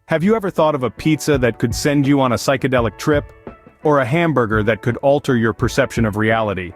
Have you ever thought of a pizza that could send you on a psychedelic trip? Or a hamburger that could alter your perception of reality?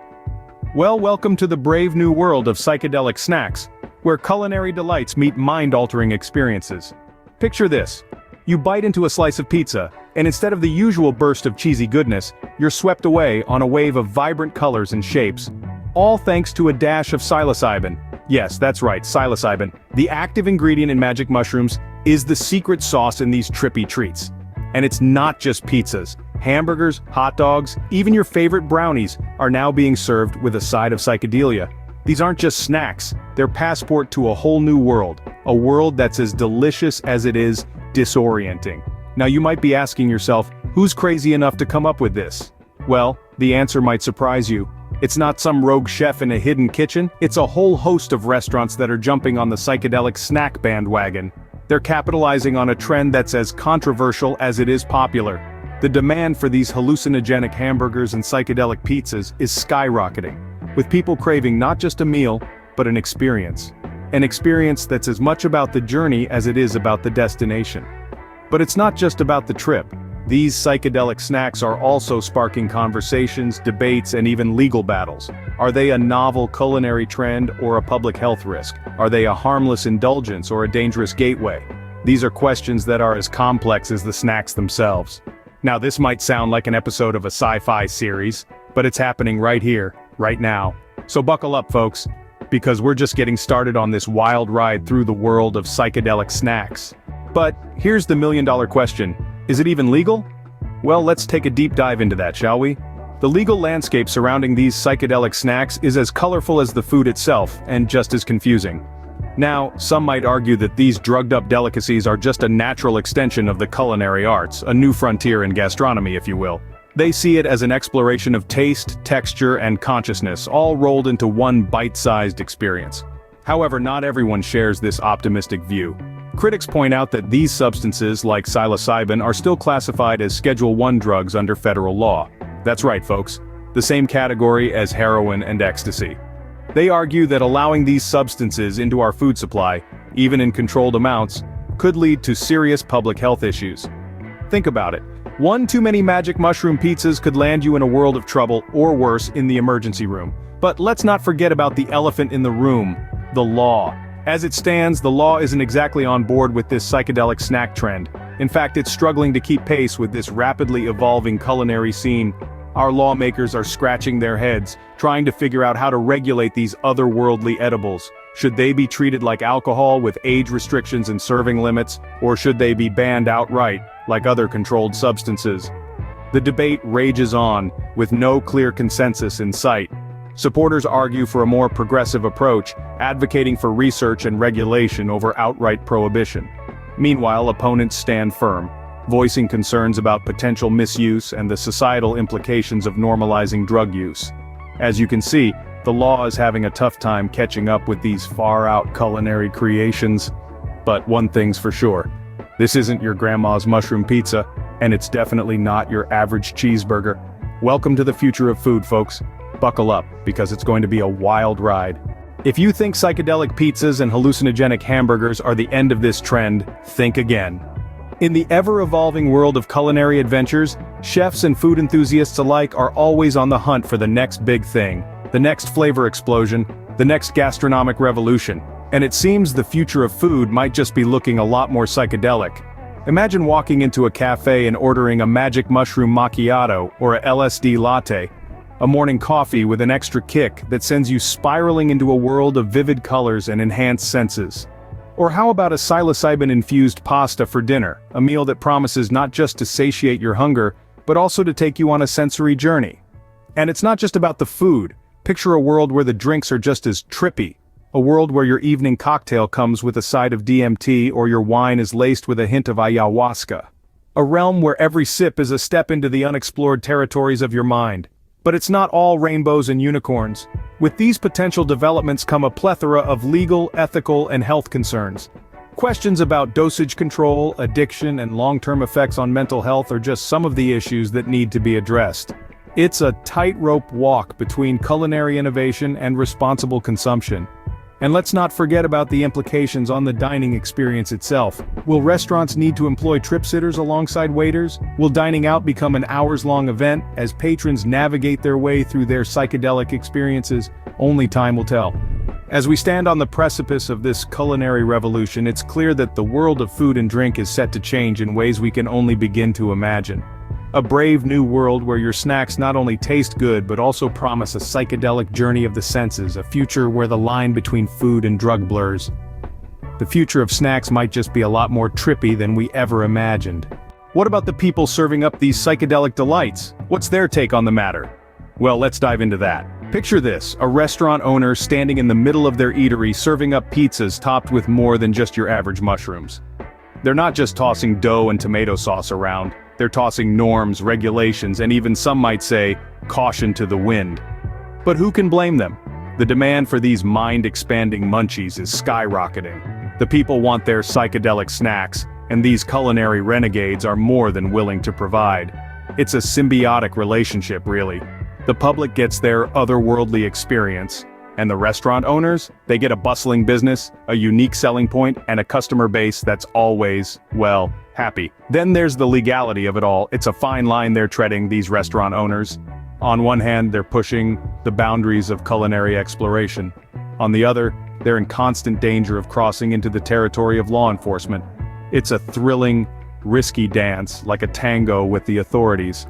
Well, welcome to the brave new world of psychedelic snacks, where culinary delights meet mind-altering experiences. Picture this. You bite into a slice of pizza, and instead of the usual burst of cheesy goodness, you're swept away on a wave of vibrant colors and shapes. All thanks to a dash of psilocybin. Yes, that's right, psilocybin. The active ingredient in magic mushrooms is the secret sauce in these trippy treats. And it's not just pizzas. Hamburgers, hot dogs, even your favorite brownies are now being served with a side of psychedelia. These aren't just snacks, they're passport to a whole new world. A world that's as delicious as it is disorienting. Now you might be asking yourself, who's crazy enough to come up with this? Well, the answer might surprise you. It's not some rogue chef in a hidden kitchen, it's a whole host of restaurants that are jumping on the psychedelic snack bandwagon. They're capitalizing on a trend that's as controversial as it is popular. The demand for these hallucinogenic hamburgers and psychedelic pizzas is skyrocketing, with people craving not just a meal, but an experience. An experience that's as much about the journey as it is about the destination. But it's not just about the trip. These psychedelic snacks are also sparking conversations, debates, and even legal battles. Are they a novel culinary trend or a public health risk? Are they a harmless indulgence or a dangerous gateway? These are questions that are as complex as the snacks themselves. Now this might sound like an episode of a sci-fi series, but it's happening right here, right now. So buckle up, folks, because we're just getting started on this wild ride through the world of psychedelic snacks. But here's the million-dollar question. Is it even legal? Well, let's take a deep dive into that, shall we? The legal landscape surrounding these psychedelic snacks is as colorful as the food itself, and just as confusing. Now, some might argue that these drugged-up delicacies are just a natural extension of the culinary arts, a new frontier in gastronomy, if you will. They see it as an exploration of taste, texture, and consciousness, all rolled into one bite-sized experience. However, not everyone shares this optimistic view. Critics point out that these substances, like psilocybin, are still classified as Schedule I drugs under federal law. That's right, folks. The same category as heroin and ecstasy. They argue that allowing these substances into our food supply, even in controlled amounts, could lead to serious public health issues. Think about it. One too many magic mushroom pizzas could land you in a world of trouble, or worse, in the emergency room. But let's not forget about the elephant in the room, the law. As it stands, the law isn't exactly on board with this psychedelic snack trend. In fact, it's struggling to keep pace with this rapidly evolving culinary scene. Our lawmakers are scratching their heads, trying to figure out how to regulate these otherworldly edibles. Should they be treated like alcohol with age restrictions and serving limits, or should they be banned outright, like other controlled substances? The debate rages on, with no clear consensus in sight. Supporters argue for a more progressive approach, advocating for research and regulation over outright prohibition. Meanwhile, opponents stand firm, voicing concerns about potential misuse and the societal implications of normalizing drug use. As you can see, the law is having a tough time catching up with these far-out culinary creations. But one thing's for sure, this isn't your grandma's mushroom pizza, and it's definitely not your average cheeseburger. Welcome to the future of food, folks. Buckle up, because it's going to be a wild ride. If you think psychedelic pizzas and hallucinogenic hamburgers are the end of this trend, think again. In the ever-evolving world of culinary adventures, chefs and food enthusiasts alike are always on the hunt for the next big thing, the next flavor explosion, the next gastronomic revolution. And it seems the future of food might just be looking a lot more psychedelic. Imagine walking into a cafe and ordering a magic mushroom macchiato or a LSD latte. A morning coffee with an extra kick that sends you spiraling into a world of vivid colors and enhanced senses. Or how about a psilocybin-infused pasta for dinner, a meal that promises not just to satiate your hunger, but also to take you on a sensory journey. And it's not just about the food. Picture a world where the drinks are just as trippy. A world where your evening cocktail comes with a side of DMT or your wine is laced with a hint of ayahuasca. A realm where every sip is a step into the unexplored territories of your mind. But it's not all rainbows and unicorns. With these potential developments come a plethora of legal, ethical, and health concerns. Questions about dosage control, addiction, and long-term effects on mental health are just some of the issues that need to be addressed. It's a tightrope walk between culinary innovation and responsible consumption. And let's not forget about the implications on the dining experience itself. Will restaurants need to employ trip sitters alongside waiters? Will dining out become an hours-long event as patrons navigate their way through their psychedelic experiences? Only time will tell. As we stand on the precipice of this culinary revolution, it's clear that the world of food and drink is set to change in ways we can only begin to imagine. A brave new world where your snacks not only taste good but also promise a psychedelic journey of the senses, a future where the line between food and drug blurs. The future of snacks might just be a lot more trippy than we ever imagined. What about the people serving up these psychedelic delights? What's their take on the matter? Well, let's dive into that. Picture this, a restaurant owner standing in the middle of their eatery serving up pizzas topped with more than just your average mushrooms. They're not just tossing dough and tomato sauce around. They're tossing norms, regulations, and even some might say, caution to the wind. But who can blame them? The demand for these mind-expanding munchies is skyrocketing. The people want their psychedelic snacks, and these culinary renegades are more than willing to provide. It's a symbiotic relationship, really. The public gets their otherworldly experience, and the restaurant owners, they get a bustling business, a unique selling point, and a customer base that's always, well, happy. Then there's the legality of it all. It's a fine line they're treading, these restaurant owners. On one hand, they're pushing the boundaries of culinary exploration. On the other, they're in constant danger of crossing into the territory of law enforcement. It's a thrilling, risky dance, like a tango with the authorities.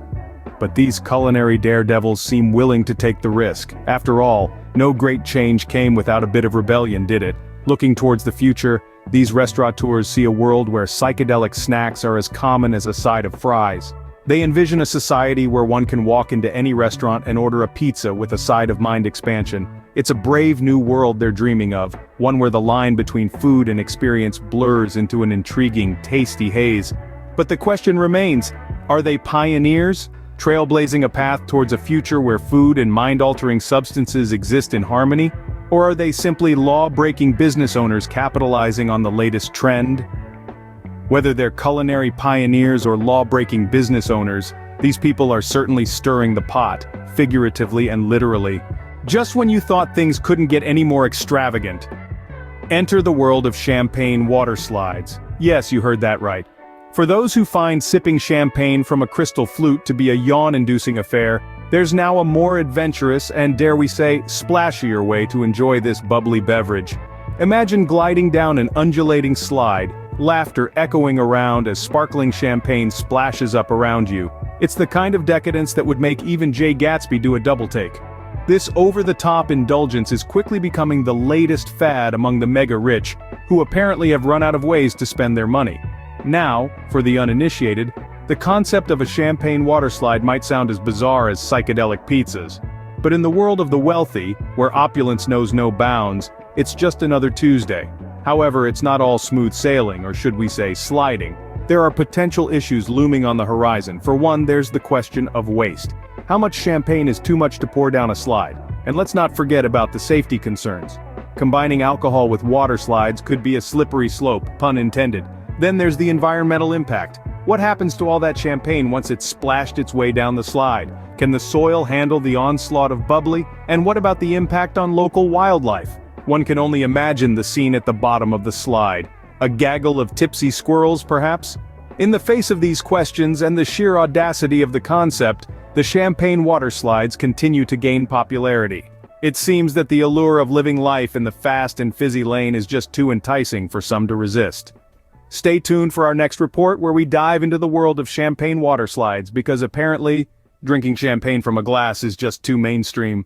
But these culinary daredevils seem willing to take the risk. After all, no great change came without a bit of rebellion, did it? Looking towards the future, these restaurateurs see a world where psychedelic snacks are as common as a side of fries. They envision a society where one can walk into any restaurant and order a pizza with a side of mind expansion. It's a brave new world they're dreaming of, one where the line between food and experience blurs into an intriguing, tasty haze. But the question remains, are they pioneers? Trailblazing a path towards a future where food and mind-altering substances exist in harmony? Or are they simply law-breaking business owners capitalizing on the latest trend? Whether they're culinary pioneers or law-breaking business owners, these people are certainly stirring the pot, figuratively and literally. Just when you thought things couldn't get any more extravagant, enter the world of champagne waterslides. Yes, you heard that right. For those who find sipping champagne from a crystal flute to be a yawn-inducing affair, there's now a more adventurous and, dare we say, splashier way to enjoy this bubbly beverage. Imagine gliding down an undulating slide, laughter echoing around as sparkling champagne splashes up around you. It's the kind of decadence that would make even Jay Gatsby do a double-take. This over-the-top indulgence is quickly becoming the latest fad among the mega-rich, who apparently have run out of ways to spend their money. Now, for the uninitiated, the concept of a champagne waterslide might sound as bizarre as psychedelic pizzas. But in the world of the wealthy, where opulence knows no bounds, it's just another Tuesday. However, it's not all smooth sailing, or should we say sliding. There are potential issues looming on the horizon. For one, there's the question of waste. How much champagne is too much to pour down a slide? And let's not forget about the safety concerns. Combining alcohol with water slides could be a slippery slope, pun intended. Then there's the environmental impact. What happens to all that champagne once it's splashed its way down the slide? Can the soil handle the onslaught of bubbly? And what about the impact on local wildlife? One can only imagine the scene at the bottom of the slide. A gaggle of tipsy squirrels, perhaps? In the face of these questions and the sheer audacity of the concept, the champagne water slides continue to gain popularity. It seems that the allure of living life in the fast and fizzy lane is just too enticing for some to resist. Stay tuned for our next report where we dive into the world of champagne water slides, because apparently, drinking champagne from a glass is just too mainstream.